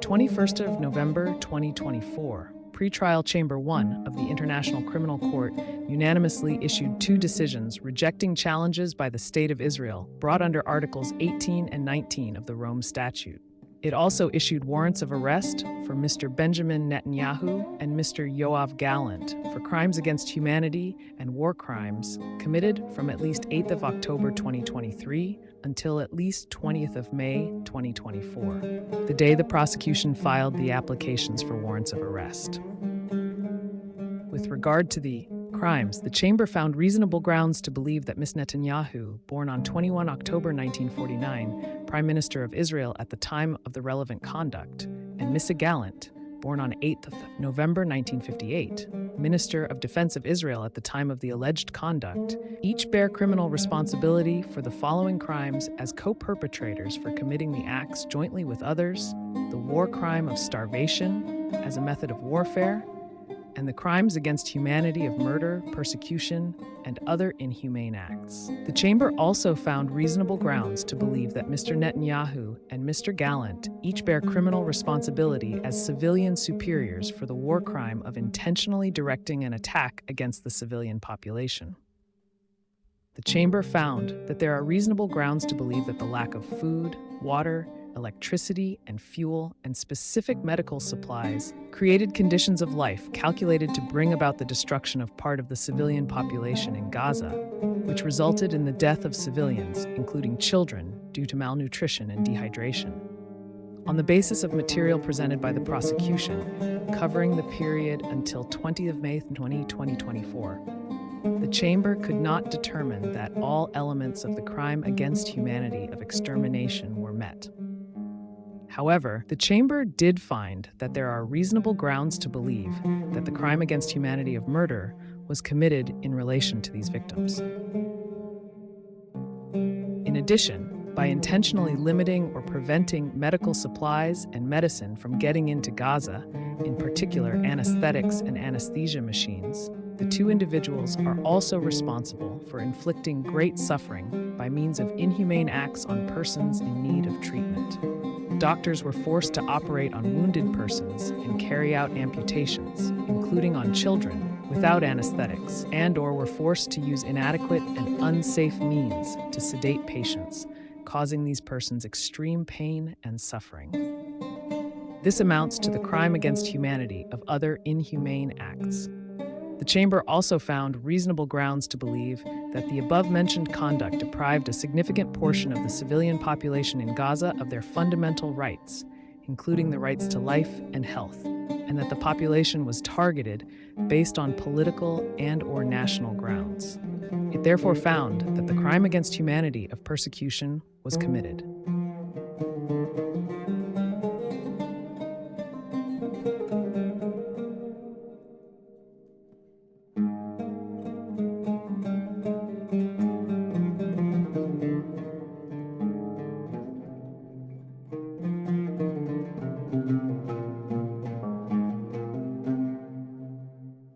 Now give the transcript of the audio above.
21st of November 2024, Pretrial Chamber 1 of the International Criminal Court unanimously issued two decisions rejecting challenges by the State of Israel brought under Articles 18 and 19 of the Rome Statute. It also issued warrants of arrest for Mr. Benjamin Netanyahu and Mr. Yoav Gallant for crimes against humanity and war crimes committed from at least 8th of October 2023 until at least 20th of May 2024, the day the prosecution filed the applications for warrants of arrest. With regard to the crimes, the Chamber found reasonable grounds to believe that Ms. Netanyahu, born on 21 October 1949, Prime Minister of Israel at the time of the relevant conduct, and Mr. Gallant, born on 8th of November 1958, Minister of Defense of Israel at the time of the alleged conduct, each bear criminal responsibility for the following crimes as co-perpetrators for committing the acts jointly with others: the war crime of starvation as a method of warfare, and the crimes against humanity of murder, persecution, and other inhumane acts. The Chamber also found reasonable grounds to believe that Mr. Netanyahu and Mr. Gallant each bear criminal responsibility as civilian superiors for the war crime of intentionally directing an attack against the civilian population. The Chamber found that there are reasonable grounds to believe that the lack of food, water, electricity, and fuel, and specific medical supplies created conditions of life calculated to bring about the destruction of part of the civilian population in Gaza, which resulted in the death of civilians, including children, due to malnutrition and dehydration. On the basis of material presented by the prosecution, covering the period until 20th of May 2024, the Chamber could not determine that all elements of the crime against humanity of extermination were met. However, the Chamber did find that there are reasonable grounds to believe that the crime against humanity of murder was committed in relation to these victims. In addition, by intentionally limiting or preventing medical supplies and medicine from getting into Gaza, in particular anesthetics and anesthesia machines, the two individuals are also responsible for inflicting great suffering by means of inhumane acts on persons in need of treatment. Doctors were forced to operate on wounded persons and carry out amputations, including on children, without anesthetics, and/or were forced to use inadequate and unsafe means to sedate patients, causing these persons extreme pain and suffering. This amounts to the crime against humanity of other inhumane acts. The Chamber also found reasonable grounds to believe that the above-mentioned conduct deprived a significant portion of the civilian population in Gaza of their fundamental rights, including the rights to life and health, and that the population was targeted based on political and/or national grounds. It therefore found that the crime against humanity of persecution was committed.